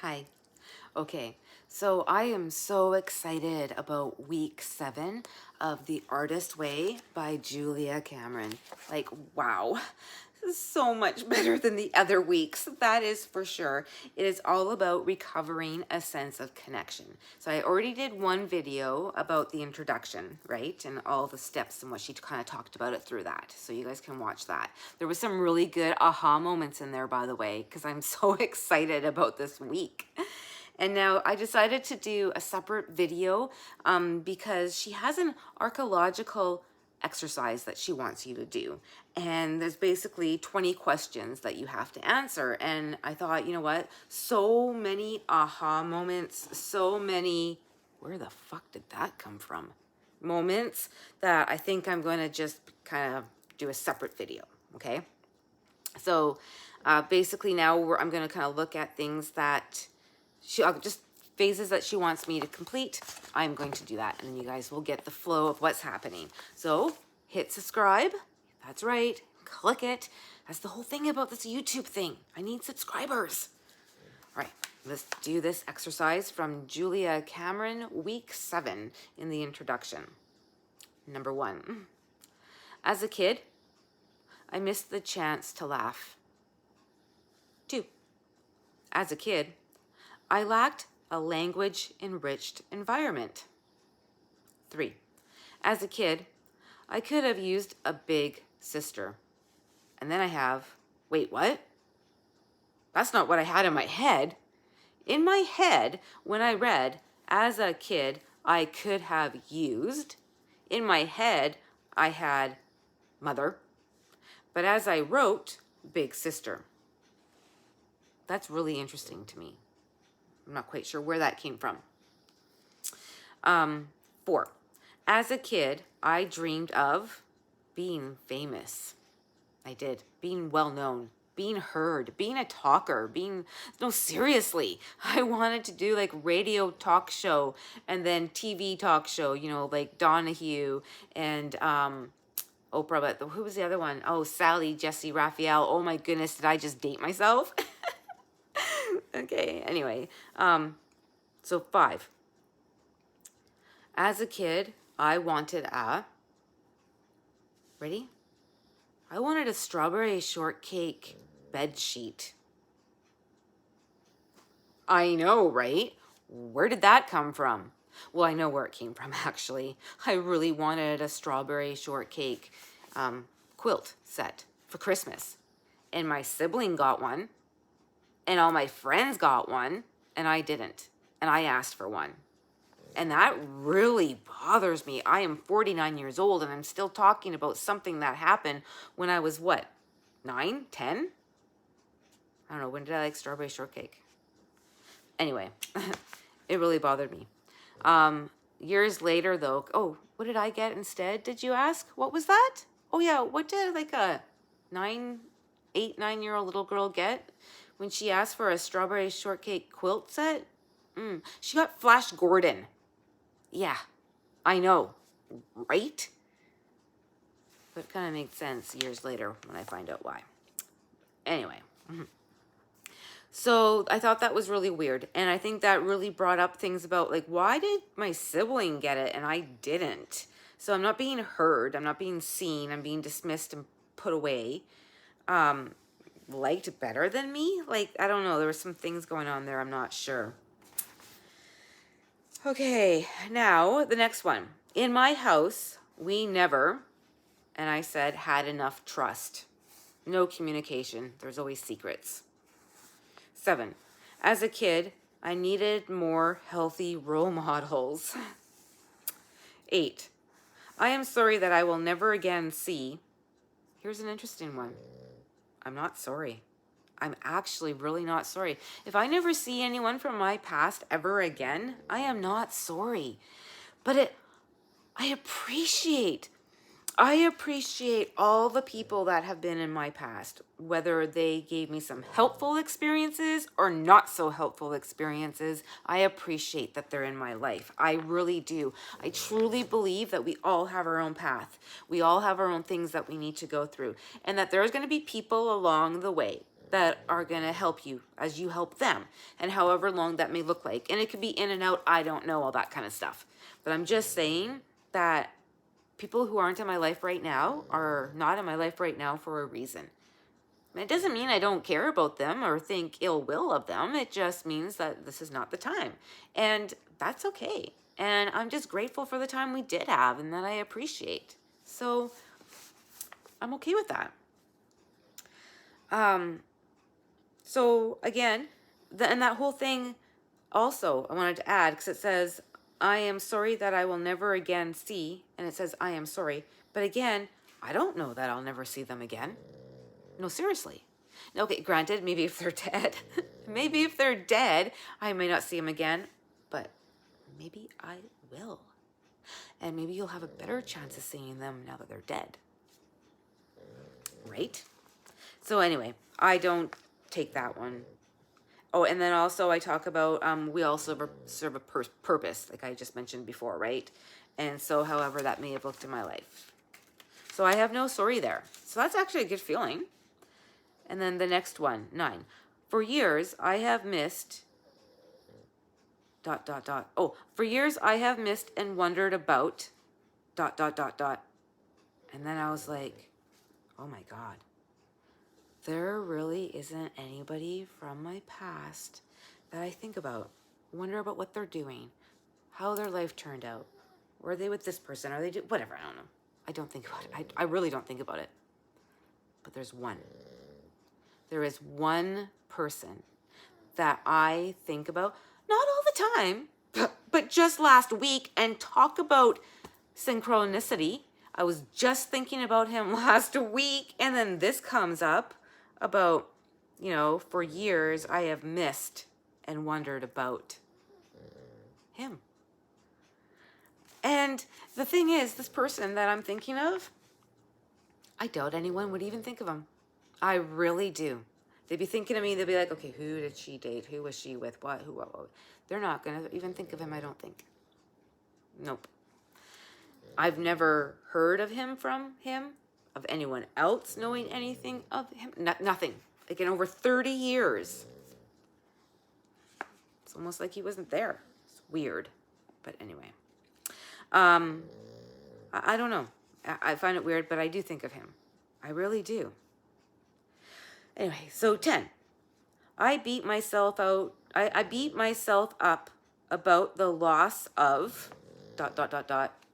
Hi. Okay, so I am so excited about week 7 of The Artist Way by Julia Cameron. Like, wow, this is so much better than the other weeks, that is for sure. It is all about recovering a sense of connection. So I already did one video about the introduction, right? And all the steps and what she kind of talked about it through that. So you guys can watch that. There was some really good aha moments in there, by the way, because I'm so excited about this week. And now I decided to do a separate video because she has an archaeological exercise that she wants you to do. And there's basically 20 questions that you have to answer. And I thought, you know what? So many aha moments, so many, where the fuck did that come from? Moments that I think I'm going to just kind of do a separate video. Okay. So basically now I'm going to kind of look at things that just phases that she wants me to complete. I'm going to do that, and then you guys will get the flow of what's happening. So hit subscribe. That's right. Click it. That's the whole thing about this YouTube thing. I need subscribers. All right, let's do this exercise from Julia Cameron, week 7 in the introduction. Number 1. As a kid, I missed the chance to laugh. 2. As a kid, I lacked a language-enriched environment. 3. As a kid, I could have used a big sister. And then I have, wait, what? That's not what I had in my head. In my head, when I read, as a kid, I could have used, in my head, I had mother. But as I wrote, big sister. That's really interesting to me. I'm not quite sure where that came from. 4. As a kid, I dreamed of being famous. I did. Being well known, being heard, being a talker, no, seriously. I wanted to do like radio talk show and then TV talk show, like Donahue and Oprah, but who was the other one? Oh, Sally, Jesse, Raphael. Oh my goodness, did I just date myself? Okay, anyway. So 5. As a kid, I wanted ready? I wanted a strawberry shortcake bed sheet. I know, right? Where did that come from? Well, I know where it came from, actually. I really wanted a strawberry shortcake quilt set for Christmas. And my sibling got one, and all my friends got one, and I didn't. And I asked for one. And that really bothers me. I am 49 years old, and I'm still talking about something that happened when I was, what, 9, 10? I don't know. When did I like strawberry shortcake? Anyway, it really bothered me. Years later, though, oh, what did I get instead? Did you ask? What was that? Oh, yeah. What did like a 9-year-old little girl get when she asked for a strawberry shortcake quilt set? She got Flash Gordon. Yeah, I know, right? But it kind of makes sense years later when I find out why. Anyway. So I thought that was really weird. And I think that really brought up things about, like, why did my sibling get it and I didn't? So I'm not being heard. I'm not being seen. I'm being dismissed and put away. Liked better than me? Like, I don't know. There were some things going on there. I'm not sure. Okay, now the next one. In my house, we never, and I said, had enough trust. No communication. There's always secrets. 7. As a kid, I needed more healthy role models. 8. I am sorry that I will never again see. Here's an interesting one. I'm not sorry. I'm actually really not sorry. If I never see anyone from my past ever again, I am not sorry. But I appreciate all the people that have been in my past, whether they gave me some helpful experiences or not so helpful experiences. I appreciate that they're in my life. I really do. I truly believe that we all have our own path. We all have our own things that we need to go through, and that there's going to be people along the way that are going to help you as you help them, and however long that may look like. And it could be in and out, I don't know, all that kind of stuff. But I'm just saying that people who aren't in my life right now are not in my life right now for a reason. And it doesn't mean I don't care about them or think ill will of them. It just means that this is not the time. And that's okay. And I'm just grateful for the time we did have and that I appreciate. So I'm okay with that. So again, and that whole thing also I wanted to add, because it says, I am sorry that I will never again see, and it says, I am sorry. But again, I don't know that I'll never see them again. No, seriously. Okay, granted, maybe if they're dead, maybe if they're dead, I may not see them again, but maybe I will. And maybe you'll have a better chance of seeing them now that they're dead. Right? So anyway, I don't take that one. Oh, and then also I talk about, we all serve a purpose, like I just mentioned before, right? And so however that may have looked in my life. So I have no sorry there. So that's actually a good feeling. And then the next one, 9. For years, I have missed... ... Oh, for years, I have missed and wondered about... ... And then I was like, oh my God. There really isn't anybody from my past that I think about. Wonder about what they're doing, how their life turned out. Were they with this person? Are they whatever? I don't know. I don't think about it. I really don't think about it. But there's one. There is one person that I think about, not all the time, but just last week, and talk about synchronicity. I was just thinking about him last week, and then this comes up about, for years I have missed and wondered about him. And the thing is, this person that I'm thinking of, I doubt anyone would even think of him. I really do. They'd be thinking of me, they'd be like, okay, who did she date? Who was she with? What? Who? What? They're not going to even think of him, I don't think. Nope. I've never heard of anyone else knowing anything of him. Nothing. Like in over 30 years. It's almost like he wasn't there. It's weird. But anyway. I don't know. I find it weird, but I do think of him. I really do. Anyway, so 10. I beat myself up about the loss of ...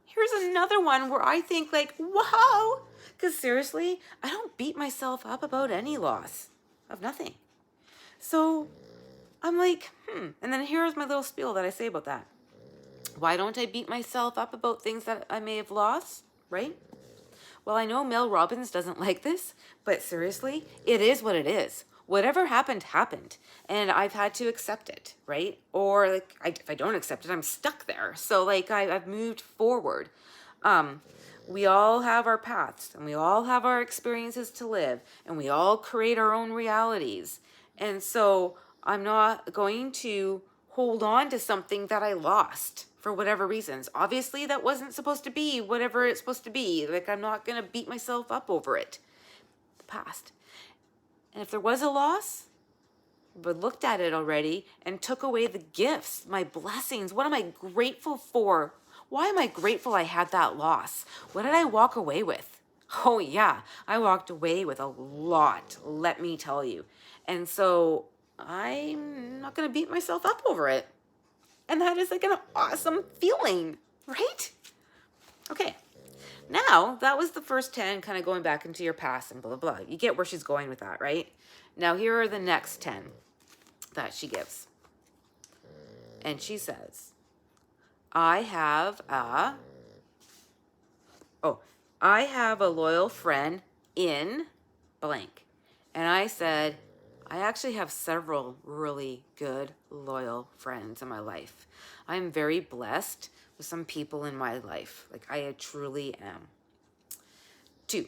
Here's another one where I think like, wow. Because seriously, I don't beat myself up about any loss of nothing. So I'm like, And then here's my little spiel that I say about that. Why don't I beat myself up about things that I may have lost, right? Well, I know Mel Robbins doesn't like this, but seriously, it is what it is. Whatever happened, happened. And I've had to accept it, right? Or like, if I don't accept it, I'm stuck there. So like, I've moved forward. We all have our paths, and we all have our experiences to live, and we all create our own realities. And so I'm not going to hold on to something that I lost for whatever reasons. Obviously, that wasn't supposed to be whatever it's supposed to be. Like, I'm not going to beat myself up over it. The past. And if there was a loss, but looked at it already and took away the gifts, my blessings. What am I grateful for? Why am I grateful I had that loss? What did I walk away with? Oh yeah, I walked away with a lot, let me tell you. And so I'm not going to beat myself up over it. And that is like an awesome feeling, right? Okay. Now, that was the first 10, kind of going back into your past and blah, blah, blah. You get where she's going with that, right? Now, here are the next 10 that she gives. And she says, I have a loyal friend in blank. And I said, I actually have several really good, loyal friends in my life. I'm very blessed with some people in my life. Like, I truly am. 2,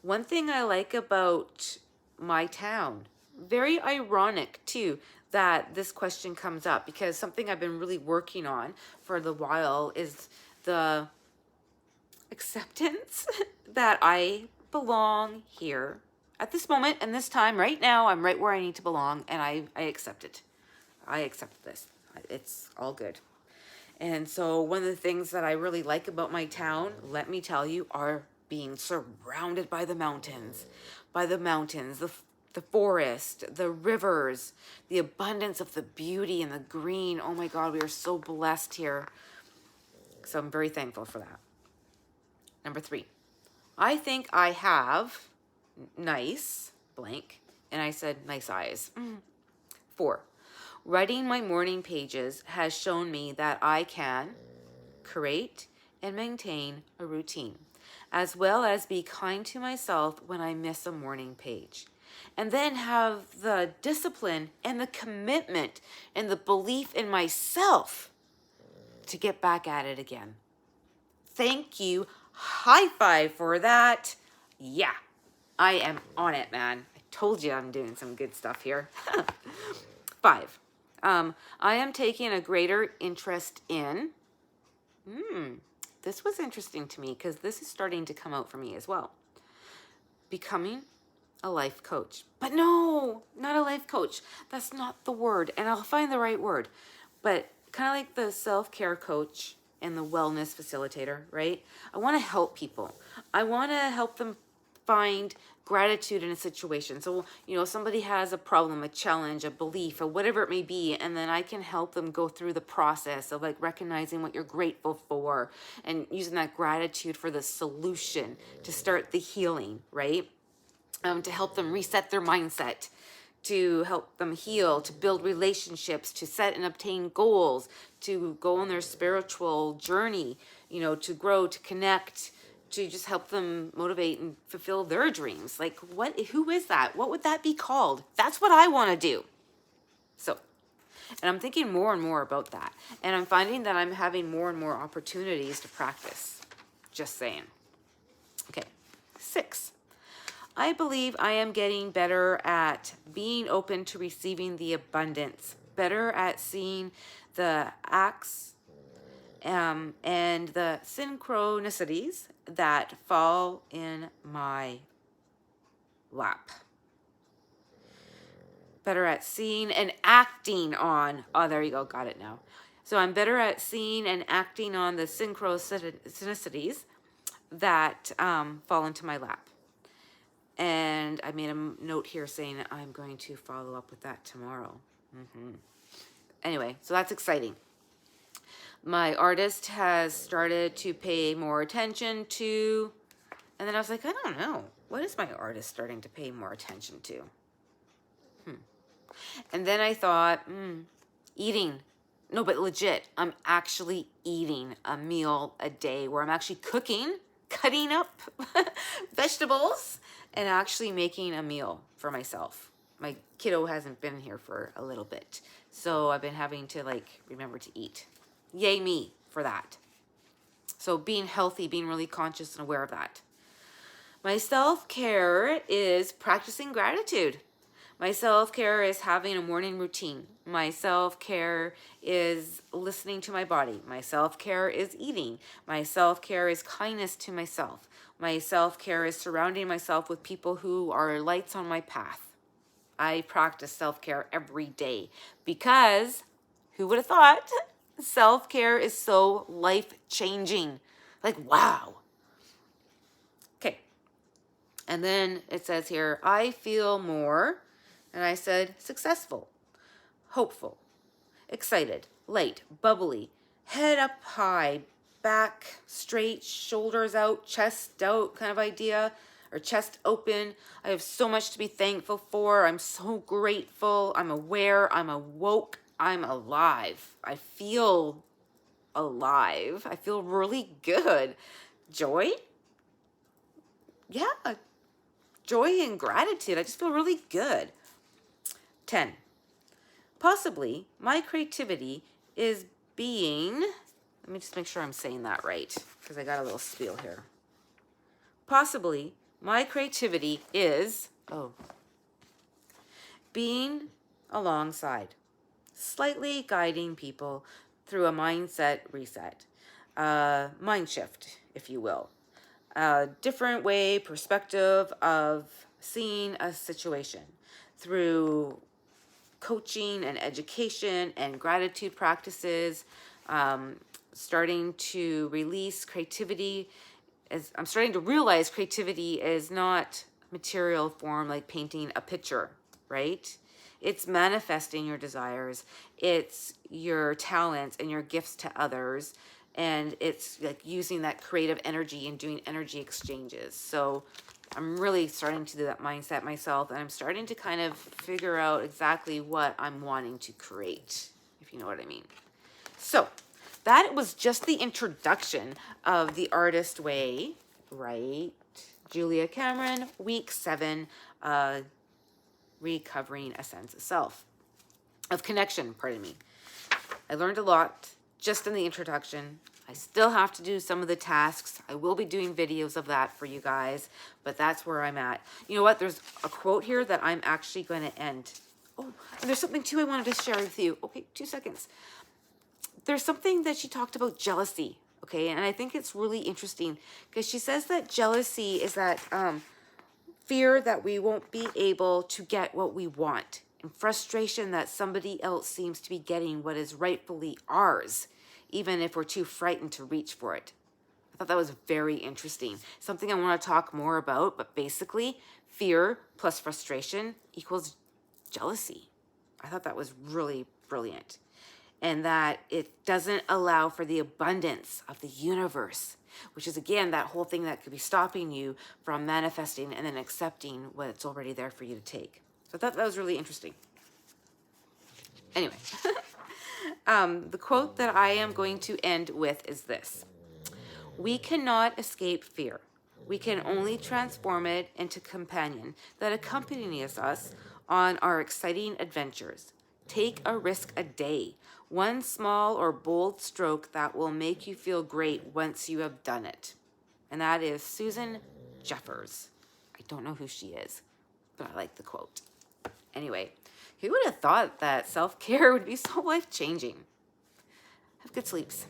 one thing I like about my town, very ironic too, that this question comes up, because something I've been really working on for a while is the acceptance that I belong here at this moment and this time, right now, I'm right where I need to belong, and I accept it. I accept this. It's all good. And so one of the things that I really like about my town, let me tell you, are being surrounded by the mountains, the forest, the rivers, the abundance of the beauty and the green. Oh my God, we are so blessed here. So I'm very thankful for that. Number 3, I think I have nice blank. And I said nice eyes. 4, writing my morning pages has shown me that I can create and maintain a routine, as well as be kind to myself when I miss a morning page. And then have the discipline and the commitment and the belief in myself to get back at it again. Thank you. High five for that. Yeah, I am on it, man. I told you I'm doing some good stuff here. 5, I am taking a greater interest in, this was interesting to me because this is starting to come out for me as well. Becoming a life coach. But no, not a life coach. That's not the word. And I'll find the right word. But kind of like the self-care coach and the wellness facilitator, right? I want to help people. I want to help them find gratitude in a situation. So, somebody has a problem, a challenge, a belief, or whatever it may be, and then I can help them go through the process of like recognizing what you're grateful for and using that gratitude for the solution to start the healing, right? To help them reset their mindset, to help them heal, to build relationships, to set and obtain goals, to go on their spiritual journey, to grow, to connect, to just help them motivate and fulfill their dreams. Like, who is that? What would that be called? That's what I want to do. So, and I'm thinking more and more about that. And I'm finding that I'm having more and more opportunities to practice. Just saying. Okay. 6, I believe I am getting better at being open to receiving the abundance, better at seeing the acts and the synchronicities that fall in my lap. Better at seeing and acting on, oh, there you go, got it now. So I'm better at seeing and acting on the synchronicities that fall into my lap. And I made a note here saying I'm going to follow up with that tomorrow. Anyway, so that's exciting. My artist has started to pay more attention to, and then I was like, I don't know. What is my artist starting to pay more attention to? And then I thought, eating. No, but legit, I'm actually eating a meal a day where I'm actually cooking, cutting up vegetables, and actually making a meal for myself. My kiddo hasn't been here for a little bit, so I've been having to remember to eat. Yay me for that. So being healthy, being really conscious and aware of that. My self-care is practicing gratitude. My self-care is having a morning routine. My self-care is listening to my body. My self-care is eating. My self-care is kindness to myself. My self-care is surrounding myself with people who are lights on my path. I practice self-care every day because, who would have thought, self-care is so life-changing. Like, wow. Okay. And then it says here, I feel more, and I said successful, hopeful, excited, light, bubbly, head up high, back straight, shoulders out, chest out kind of idea, or chest open. I have so much to be thankful for. I'm so grateful. I'm aware. I'm awoke. I'm alive. I feel alive. I feel really good. Joy? Yeah, joy and gratitude. I just feel really good. 10. Possibly my creativity is being, let me just make sure I'm saying that right, because I got a little spiel here. Possibly my creativity is, being alongside, slightly guiding people through a mindset reset, mind shift, if you will. A different way, perspective of seeing a situation through coaching and education and gratitude practices, starting to release creativity. As I'm starting to realize creativity is not material form like painting a picture, right? It's manifesting your desires. It's your talents and your gifts to others. And it's like using that creative energy and doing energy exchanges. So I'm really starting to do that mindset myself, and I'm starting to kind of figure out exactly what I'm wanting to create, if you know what I mean. So that was just the introduction of The Artist Way, right? Julia Cameron, week 7, recovering a sense of self, of connection, pardon me. I learned a lot just in the introduction. I still have to do some of the tasks. I will be doing videos of that for you guys, but that's where I'm at. You know what? There's a quote here that I'm actually going to end. Oh, and there's something too I wanted to share with you. Okay, 2 seconds. There's something that she talked about jealousy, okay? And I think it's really interesting because she says that jealousy is that fear that we won't be able to get what we want, and frustration that somebody else seems to be getting what is rightfully ours, even if we're too frightened to reach for it. I thought that was very interesting. Something I want to talk more about, but basically, fear plus frustration equals jealousy. I thought that was really brilliant. And that it doesn't allow for the abundance of the universe, which is, again, that whole thing that could be stopping you from manifesting and then accepting what's already there for you to take. So I thought that was really interesting. Anyway, the quote that I am going to end with is this: we cannot escape fear. We can only transform it into companion that accompanies us on our exciting adventures. Take a risk a day, one small or bold stroke that will make you feel great once you have done it. And that is Susan Jeffers. I don't know who she is, but I like the quote. Anyway, who would have thought that self-care would be so life-changing? Have good sleeps.